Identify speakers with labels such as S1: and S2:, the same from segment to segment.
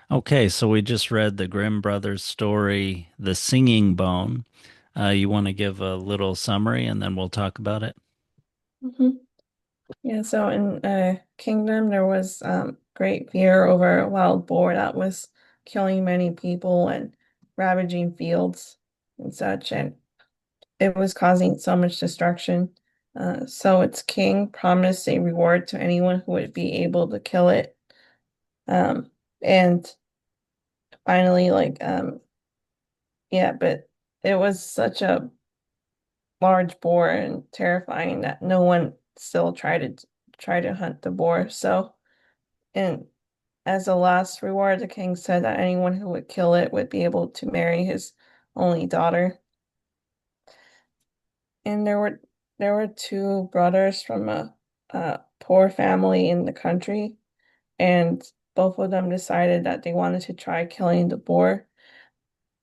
S1: Okay, so we just read the Grimm brothers story, The Singing Bone. You want to give a little summary and then we'll talk about it?
S2: hmm Yeah, so in Kingdom, there was great fear over a wild boar that was killing many people and ravaging fields and such, and it was causing so much destruction. So its king promised a reward to anyone who would be able to kill it. Um, and finally, yeah, but it was such a large boar and terrifying that no one still tried to hunt the boar. So, and as a last reward, the king said that anyone who would kill it would be able to marry his only daughter. And there were two brothers from a poor family in the country, and both of them decided that they wanted to try killing the boar.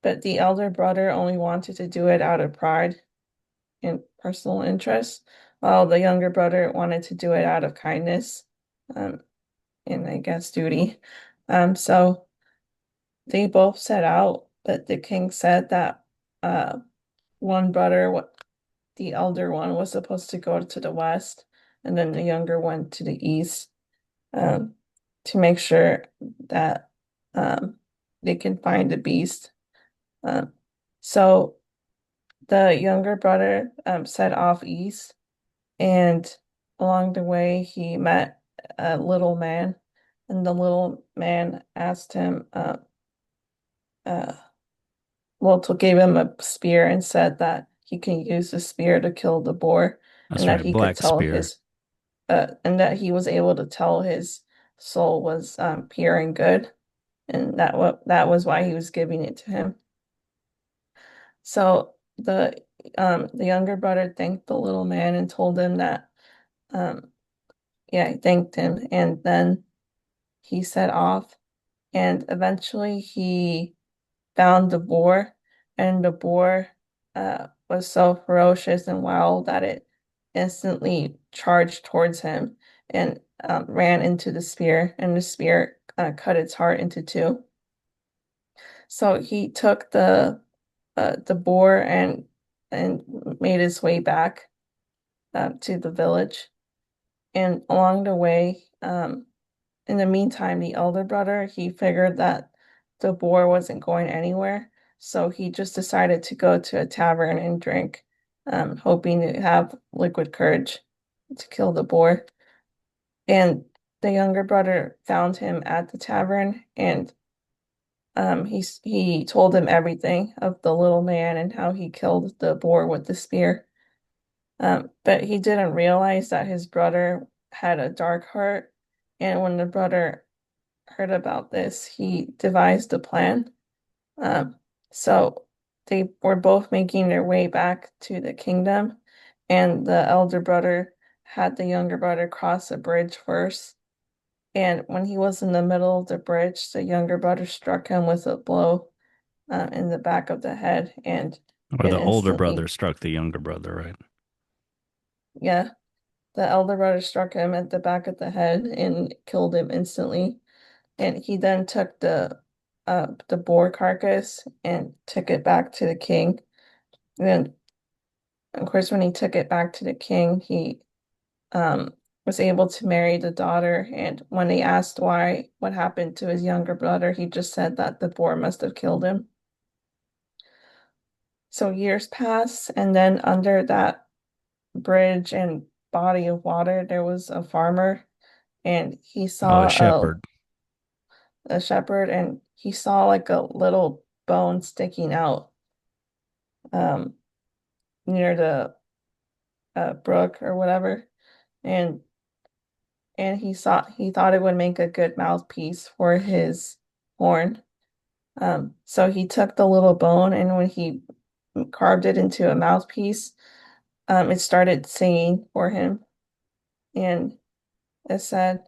S2: But the elder brother only wanted to do it out of pride and personal interest, while the younger brother wanted to do it out of kindness, um, and I guess duty. So they both set out, but the king said that uh, one brother, what the elder one, was supposed to go to the west, and then the younger one to the east, um, to make sure that um, they can find the beast. Um, so the younger brother set off east, and along the way he met a little man, and the little man asked him, uh, well, to gave him a spear and said that he can use the spear to kill the boar,
S1: That's
S2: and that
S1: right,
S2: he could
S1: Black
S2: tell
S1: Spear.
S2: his, and that he was able to tell his soul was pure and good, and that was why he was giving it to him. So the younger brother thanked the little man and told him that um yeah, he thanked him, and then he set off, and eventually he found the boar, and the boar was so ferocious and wild that it instantly charged towards him and ran into the spear, and the spear cut its heart into two. So he took the boar and made his way back to the village. And along the way, in the meantime, the elder brother, he figured that the boar wasn't going anywhere, so he just decided to go to a tavern and drink, hoping to have liquid courage to kill the boar. And the younger brother found him at the tavern, and he told him everything of the little man and how he killed the boar with the spear. But he didn't realize that his brother had a dark heart, and when the brother heard about this, he devised a plan. Um, so they were both making their way back to the kingdom, and the elder brother had the younger brother cross a bridge first. And when he was in the middle of the bridge, the younger brother struck him with a blow in the back of the head, and
S1: Or
S2: it
S1: the older
S2: instantly,
S1: brother struck the younger brother, right?
S2: yeah, the elder brother struck him at the back of the head and killed him instantly. And he then took the boar carcass and took it back to the king. And then, of course, when he took it back to the king, he um was able to marry the daughter. And when they asked why, what happened to his younger brother, he just said that the boar must have killed him. So years pass, and then under that bridge and body of water, there was a farmer, and he
S1: Oh, a
S2: saw
S1: shepherd.
S2: a shepherd, and he saw like a little bone sticking out um near the brook or whatever, and he thought it would make a good mouthpiece for his horn. So he took the little bone, and when he carved it into a mouthpiece, it started singing for him, and it said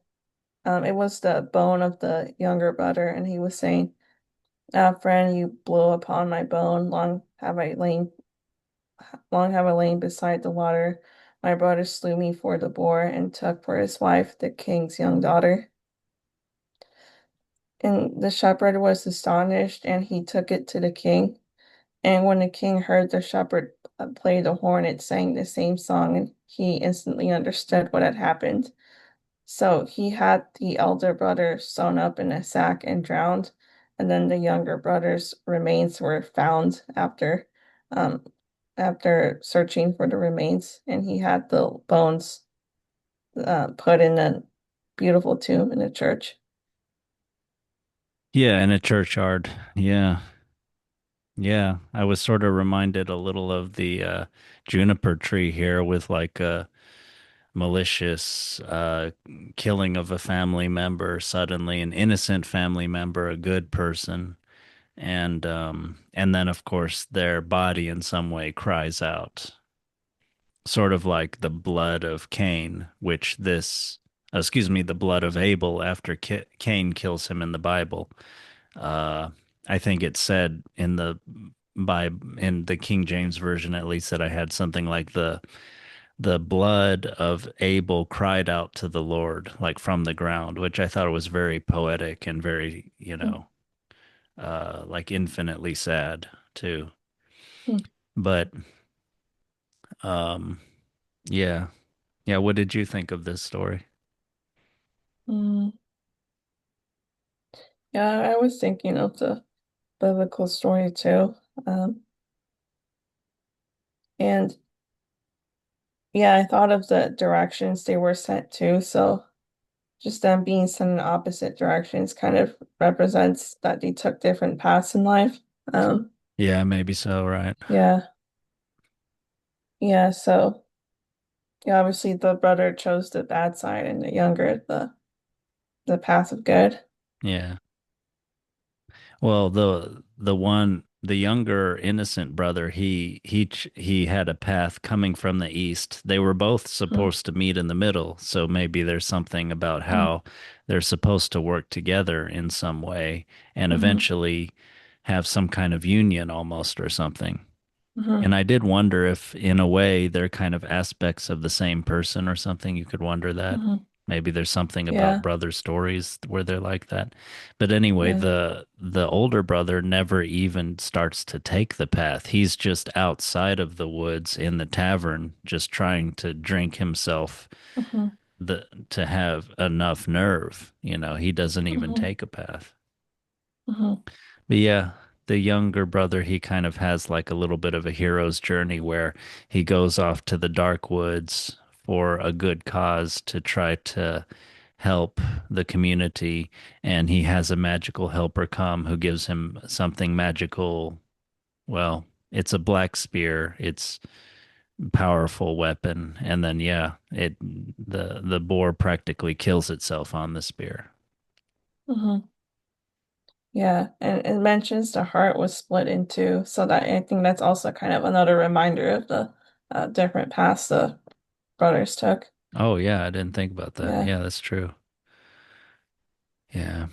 S2: it was the bone of the younger brother, and he was saying, "Ah, friend, you blew upon my bone. Long have I lain beside the water. My brother slew me for the boar and took for his wife the king's young daughter." And the shepherd was astonished, and he took it to the king. And when the king heard the shepherd play the horn, it sang the same song, and he instantly understood what had happened. So he had the elder brother sewn up in a sack and drowned, and then the younger brother's remains were found um, after searching for the remains, and he had the bones put in a beautiful tomb in the church.
S1: Yeah, in a churchyard. Yeah. Yeah. I was sort of reminded a little of the juniper tree here with like a malicious killing of a family member, suddenly an innocent family member, a good person, and then of course their body in some way cries out, sort of like the blood of Cain, which this excuse me, the blood of Abel after Cain kills him in the Bible. Uh, I think it said in the King James version at least that I had something like the blood of Abel cried out to the Lord, like from the ground, which I thought was very poetic and very, like infinitely sad too. But um, yeah, yeah. What did you think of this story?
S2: Mm. Yeah, I was thinking of the biblical story too. Um, and yeah, I thought of the directions they were sent to. So just them being sent in opposite directions kind of represents that they took different paths in life. Um,
S1: Yeah, maybe so, right?
S2: yeah, yeah. So yeah, obviously the brother chose the bad side, and the younger the path of good.
S1: Yeah. Well, the younger innocent brother, he had a path coming from the east. They were both
S2: Mm,
S1: supposed to meet in the middle, so maybe there's something about
S2: mm,
S1: how they're supposed to work together in some way and
S2: mhm,
S1: eventually have some kind of union almost or something.
S2: mhm,
S1: And I did wonder if, in a way, they're kind of aspects of the same person or something. You could wonder that.
S2: mhm.
S1: Maybe there's something about
S2: Yeah,
S1: brother stories where they're like that. But anyway,
S2: yeah.
S1: the older brother never even starts to take the path. He's just outside of the woods in the tavern, just trying to drink himself
S2: Mhm,
S1: to have enough nerve. He doesn't even
S2: mhm,
S1: take a path.
S2: mhm,
S1: But yeah, the younger brother, he kind of has like a little bit of a hero's journey where he goes off to the dark woods for a good cause to try to help the community. And he has a magical helper come who gives him something magical. Well, it's a black spear. It's a powerful weapon. And then yeah, the boar practically kills itself on the spear.
S2: mhm. Yeah, and it mentions the heart was split in two, so that I think that's also kind of another reminder of the different paths the brothers took.
S1: Oh yeah, I didn't think about that.
S2: Yeah.
S1: Yeah, that's true. Yeah.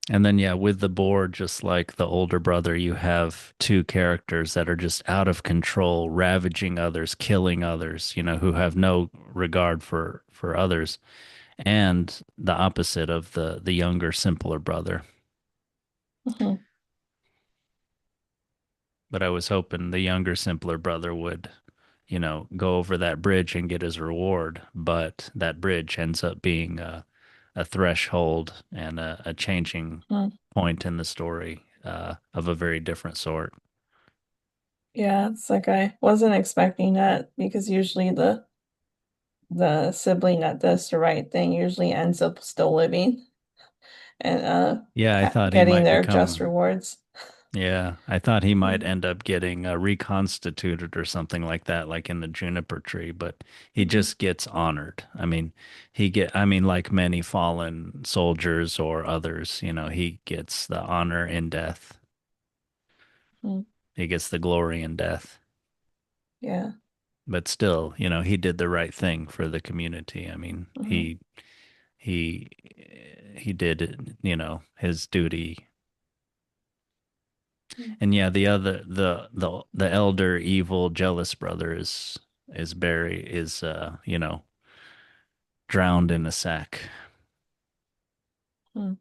S1: And then, yeah, with the board, just like the older brother, you have two characters that are just out of control, ravaging others, killing others, who have no regard for others, and the opposite of the younger, simpler brother.
S2: Hmm.
S1: But I was hoping the younger, simpler brother would, go over that bridge and get his reward. But that bridge ends up being a threshold and a changing point in the story of a very different sort.
S2: Yeah, it's like I wasn't expecting that because usually the sibling that does the right thing usually ends up still living and
S1: Yeah, I thought he
S2: getting
S1: might
S2: their just
S1: become,
S2: rewards.
S1: yeah, I thought he might
S2: Mm-hmm.
S1: end up getting reconstituted or something like that, like in the juniper tree, but he
S2: Mm-hmm.
S1: just gets honored. I mean, like many fallen soldiers or others, he gets the honor in death. He gets the glory in death.
S2: Yeah.
S1: But still, he did the right thing for the community. I mean,
S2: Mm-hmm.
S1: he, he did, his duty. And yeah, the elder evil jealous brother is Barry is drowned in a sack.
S2: Mm-hmm.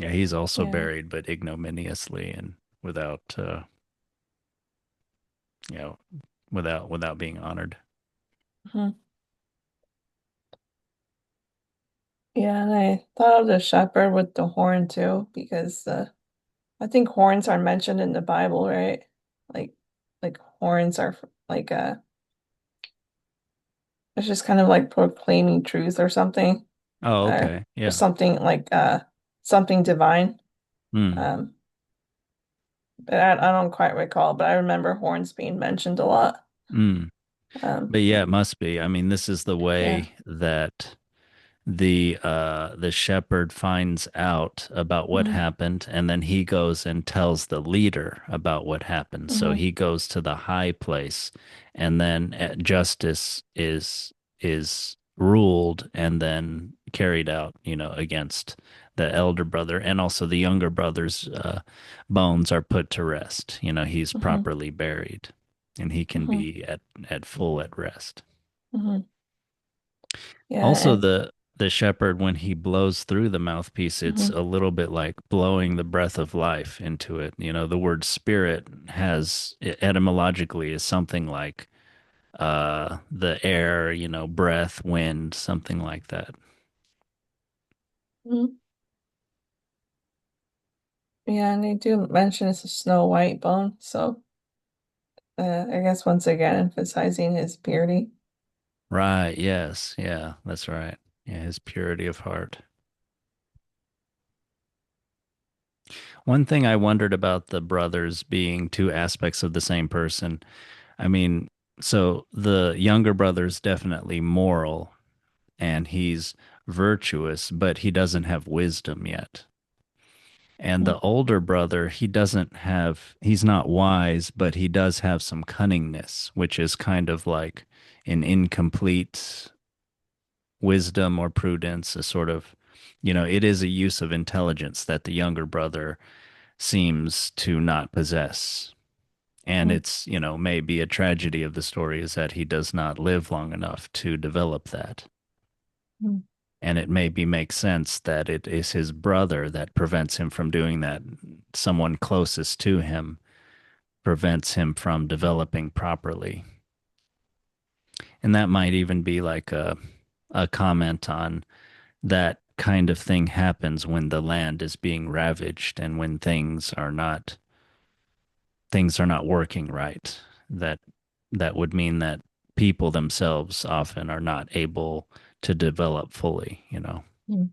S1: Yeah, he's also
S2: Yeah.
S1: buried, but ignominiously and without, you know, without being honored.
S2: Mhm. Yeah, and I thought of the shepherd with the horn too, because I think horns are mentioned in the Bible, right? Like like horns are like it's just kind of like proclaiming truth or something.
S1: Oh,
S2: Or
S1: okay.
S2: or
S1: Yeah.
S2: something like something divine.
S1: Hmm.
S2: Um but I don't quite recall, but I remember horns being mentioned a lot.
S1: Hmm.
S2: Um
S1: But yeah, it must be. I mean, this is the
S2: yeah.
S1: way that the shepherd finds out about what
S2: Mm-hmm.
S1: happened, and then he goes and tells the leader about what happened. So
S2: Mm-hmm.
S1: he goes to the high place, and then justice is ruled and then carried out, against the elder brother, and also the younger brother's bones are put to rest. He's
S2: Mm-hmm.
S1: properly buried, and he can
S2: Mm-hmm.
S1: be at full at rest.
S2: Mm-hmm. Yeah,
S1: Also,
S2: and
S1: the shepherd, when he blows through the mouthpiece, it's
S2: mm-hmm.
S1: a little bit like blowing the breath of life into it. The word spirit has etymologically is something like the air, breath, wind, something like that.
S2: Mm-hmm. Yeah, and they do mention it's a Snow White bone, so I guess once again emphasizing his purity.
S1: Right, yes, yeah, that's right. Yeah, his purity of heart. One thing I wondered about the brothers being two aspects of the same person. I mean, so the younger brother's definitely moral and he's virtuous, but he doesn't have wisdom yet. And the older brother, he's not wise, but he does have some cunningness, which is kind of like an incomplete wisdom or prudence, a sort of, it is a use of intelligence that the younger brother seems to not possess. And
S2: Mm-hmm.
S1: it's, maybe a tragedy of the story is that he does not live long enough to develop that. And it maybe makes sense that it is his brother that prevents him from doing that. Someone closest to him prevents him from developing properly. And that might even be like a comment on that kind of thing happens when the land is being ravaged and when things are not working right. That that would mean that people themselves often are not able to develop fully.
S2: Mm-hmm.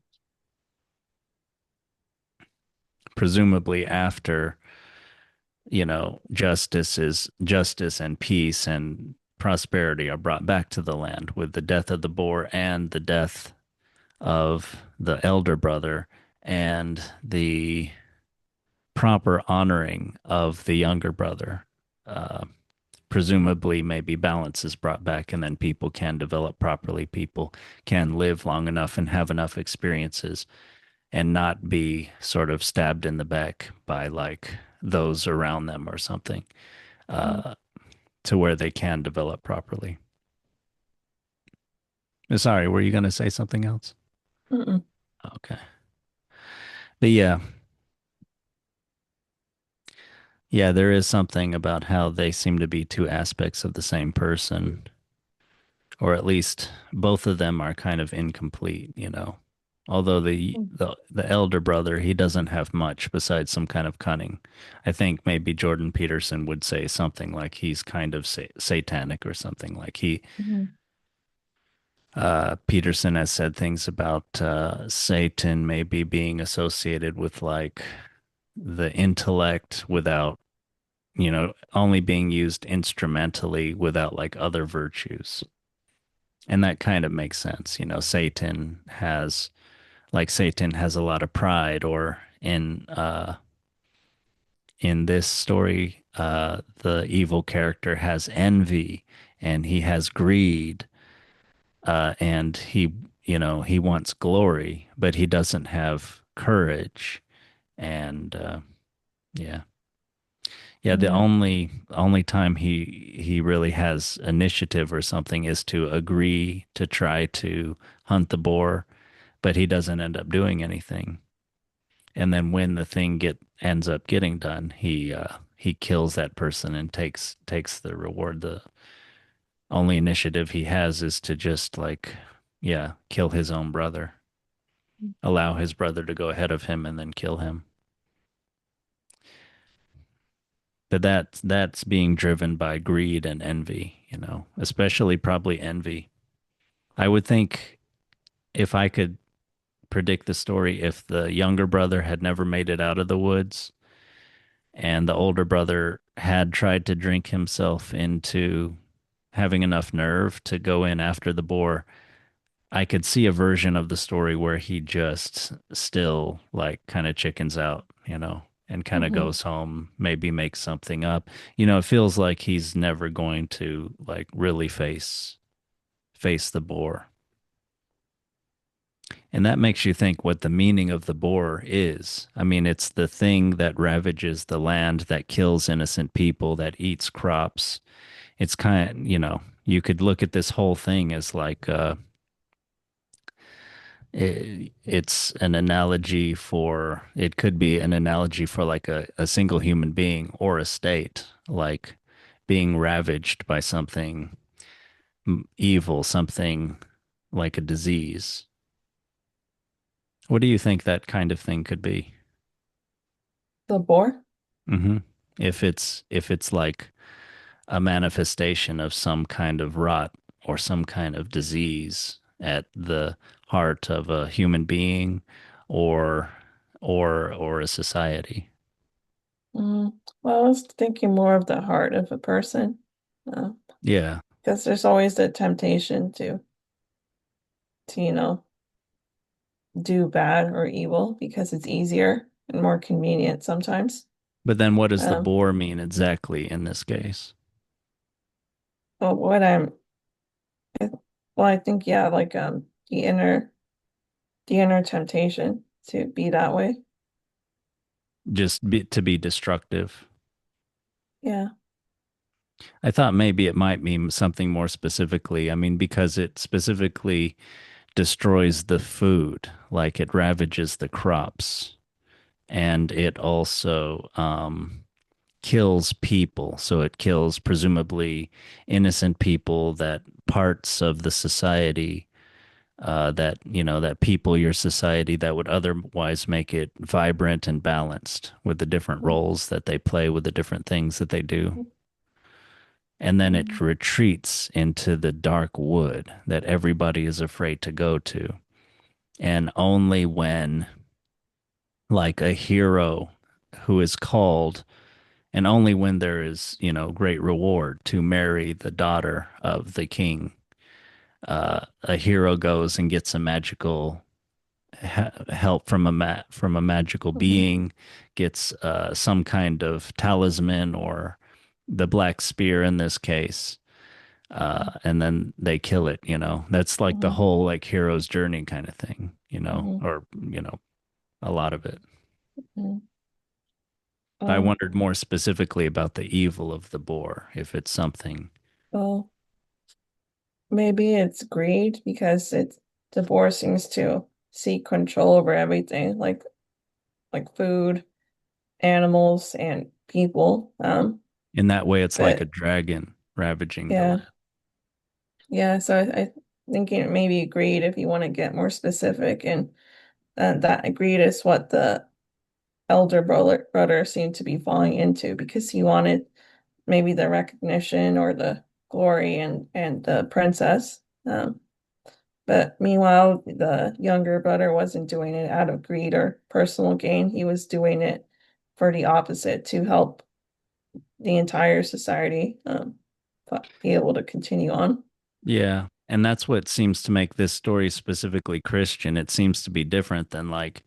S1: Presumably after justice and peace and prosperity are brought back to the land with the death of the boar and the death of the elder brother and the proper honoring of the younger brother. Uh, Presumably, maybe balance is brought back, and then people can develop properly. People can live long enough and have enough experiences and not be sort of stabbed in the back by like those around them or something, uh, to where they can develop properly. Sorry, were you going to say something else?
S2: Mm-mm.
S1: Okay. But yeah, yeah, there is something about how they seem to be two aspects of the same person, or at least both of them are kind of incomplete. Although the elder brother, he doesn't have much besides some kind of cunning. I think maybe Jordan Peterson would say something like he's kind of satanic or something like he
S2: Mm-hmm.
S1: Peterson has said things about Satan maybe being associated with like the intellect without, only being used instrumentally without like other virtues. And that kind of makes sense. Satan has a lot of pride, or in this story, the evil character has envy and he has greed, and he wants glory, but he doesn't have courage. And yeah, yeah. The
S2: Yeah.
S1: only time he really has initiative or something is to agree to try to hunt the boar, but he doesn't end up doing anything. And then when the thing get ends up getting done, he kills that person and takes the reward. The only initiative he has is to just like, yeah, kill his own brother, allow his brother to go ahead of him and then kill him. But that's being driven by greed and envy, especially probably envy. I would think if I could predict the story, if the younger brother had never made it out of the woods and the older brother had tried to drink himself into having enough nerve to go in after the boar, I could see a version of the story where he just still like kind of chickens out, and kind of
S2: Hmm.
S1: goes home, maybe makes something up. It feels like he's never going to like really face the boar. And that makes you think what the meaning of the boar is. I mean, it's the thing that ravages the land, that kills innocent people, that eats crops. It's kind of, you could look at this whole thing as like it's an analogy for, it could be an analogy for like a single human being or a state, like being ravaged by something evil, something like a disease. What do you think that kind of thing could be?
S2: The boar?
S1: Hmm. If it's like a manifestation of some kind of rot or some kind of disease at the heart of a human being or or a society.
S2: Mm. Well, I was thinking more of the heart of a person, uh,
S1: Yeah.
S2: because there's always the temptation to, do bad or evil because it's easier and more convenient sometimes.
S1: But then what does the
S2: Um,
S1: boar mean exactly in this case?
S2: but well, I think yeah, like the inner temptation to be that way.
S1: To be destructive.
S2: Yeah.
S1: I thought maybe it might mean something more specifically. I mean, because it specifically destroys the food, like it ravages the crops, and it also kills people. So it kills presumably innocent people, that parts of the society that that people your society that would otherwise make it vibrant and balanced with the different roles that they play, with the different things that they do. And then it
S2: Mhm.
S1: retreats into the dark wood that everybody is afraid to go to. And only when, like, a hero who is called, and only when there is, great reward to marry the daughter of the king, a hero goes and gets a magical help from a magical
S2: Mhm.
S1: being, gets some kind of talisman or the black spear in this case, and then they kill it. That's like the
S2: Mhm.
S1: whole like hero's journey kind of thing.
S2: Mhm.
S1: Or a lot of it.
S2: Mhm.
S1: I
S2: Um,
S1: wondered more specifically about the evil of the boar, if it's something.
S2: well, maybe it's greed because the boar seems to seek control over everything, like food, animals, and people.
S1: In that way, it's like a
S2: But
S1: dragon ravaging the
S2: yeah,
S1: land.
S2: yeah. So I thinking it may be greed if you want to get more specific, and that greed is what the elder brother seemed to be falling into because he wanted maybe the recognition or the glory and the princess. But meanwhile, the younger brother wasn't doing it out of greed or personal gain. He was doing it for the opposite, to help the entire society be able to continue on.
S1: Yeah. And that's what seems to make this story specifically Christian. It seems to be different than like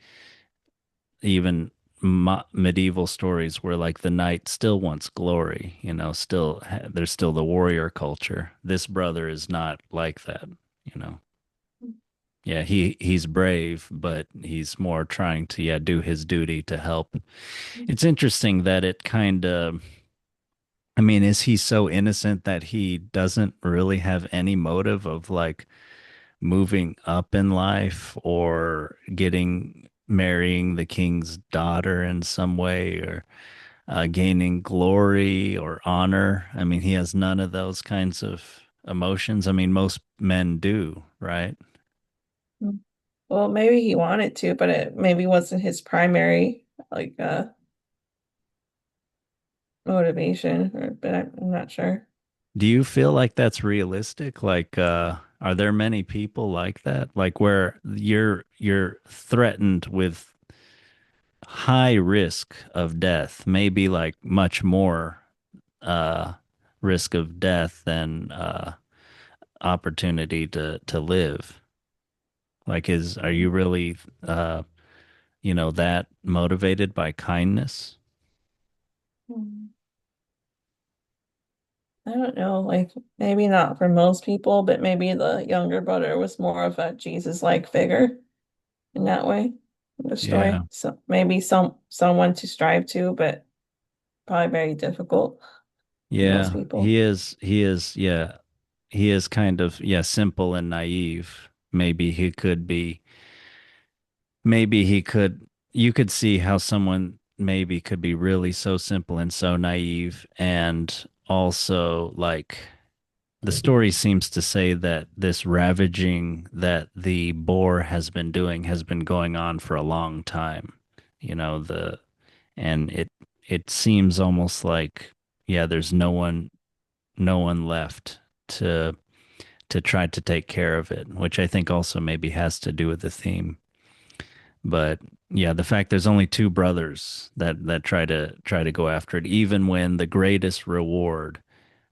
S1: even medieval stories where like the knight still wants glory, still there's still the warrior culture. This brother is not like that, you know. Yeah, he's brave, but he's more trying to, yeah, do his duty to help. It's interesting that it kind of, I mean, is he so innocent that he doesn't really have any motive of like moving up in life or getting marrying the king's daughter in some way or gaining glory or honor. I mean, he has none of those kinds of emotions. I mean, most men do, right?
S2: Mm. Well, maybe he wanted to, but it maybe wasn't his primary like motivation, or but I'm not sure.
S1: Do you feel like that's realistic? Like, are there many people like that? Like where you're threatened with high risk of death, maybe like much more uh risk of death than opportunity to live. Like are you really that motivated by kindness?
S2: Mm. I don't know, like maybe not for most people, but maybe the younger brother was more of a Jesus-like figure in that way in the
S1: Yeah.
S2: story. So maybe someone to strive to, but probably very difficult for most
S1: Yeah,
S2: people.
S1: yeah. He is kind of, yeah, simple and naive. Maybe he could, you could see how someone maybe could be really so simple and so naive. And also, like, the story seems to say that this ravaging that the boar has been doing has been going on for a long time. You know, and it seems almost like, yeah, there's no one left to try to take care of it, which I think also maybe has to do with the theme. But yeah, the fact there's only two brothers that try to go after it, even when the greatest reward,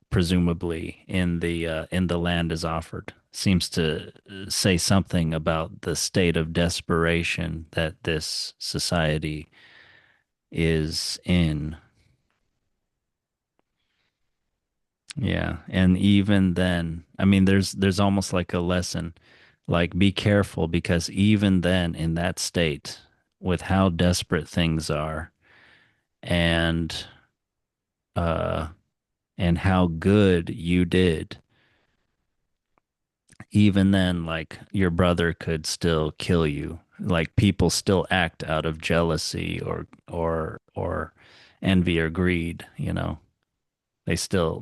S1: presumably in the land, is offered, seems to say something about the state of desperation that this society is in. Yeah, and even then, I mean, there's almost like a lesson, like be careful because even then, in that state, with how desperate things are, and uh, and how good you did, even then, like your brother could still kill you. Like people still act out of jealousy or envy or greed. They still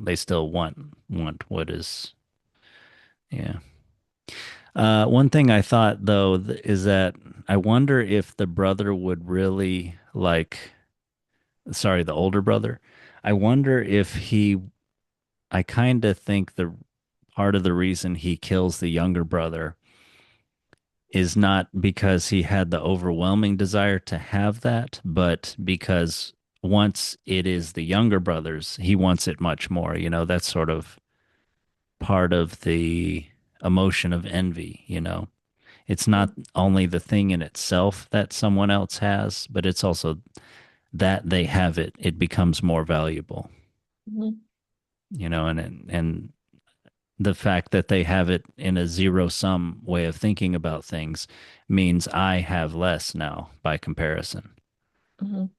S1: want what is, yeah. One thing I thought though is that I wonder if the brother would really like, sorry, the older brother. I wonder if I kind of think the part of the reason he kills the younger brother is not because he had the overwhelming desire to have that, but because once it is the younger brother's, he wants it much more. That's sort of part of the emotion of envy. It's not only the thing in itself that someone else has, but it's also that they have it. It becomes more valuable,
S2: Mhm.
S1: and the fact that they have it in a zero sum way of thinking about things means I have less now by comparison.
S2: Mhm.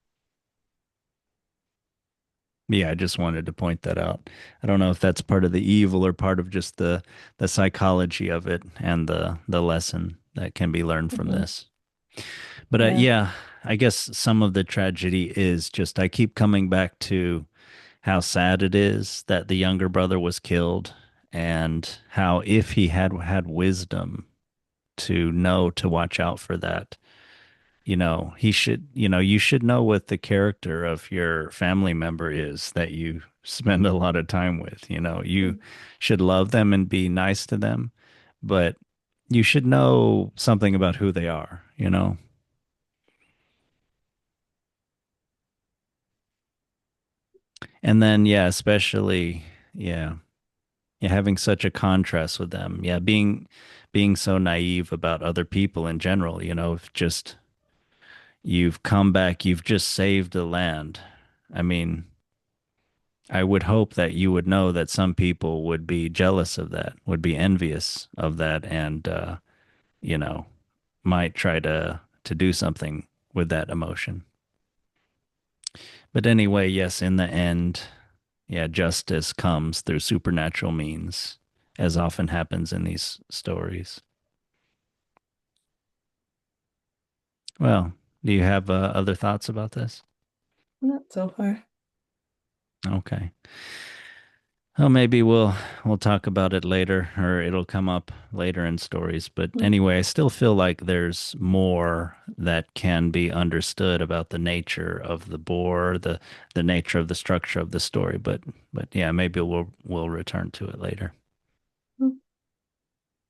S1: Yeah, I just wanted to point that out. I don't know if that's part of the evil or part of just the psychology of it and the lesson that can be learned from
S2: Mhm.
S1: this. But
S2: Yeah.
S1: yeah, I guess some of the tragedy is just I keep coming back to how sad it is that the younger brother was killed and how if he had had wisdom to know to watch out for that, you should know what the character of your family member is that you spend a lot of time with. You
S2: Mhm.
S1: should love them and be nice to them, but you should know something about who they are. And then, yeah, especially, yeah, yeah, having such a contrast with them. Yeah, being so naive about other people in general, if just you've come back, you've just saved the land. I mean, I would hope that you would know that some people would be jealous of that, would be envious of that, and you know, might try to do something with that emotion. But anyway, yes, in the end, yeah, justice comes through supernatural means, as often happens in these stories. Well, do you have other thoughts about this?
S2: Not so far.
S1: Okay. Well, maybe we'll talk about it later, or it'll come up later in stories. But
S2: Mm.
S1: anyway, I still feel like there's more that can be understood about the nature of the boar, the nature of the structure of the story. But yeah, maybe we'll return to it later.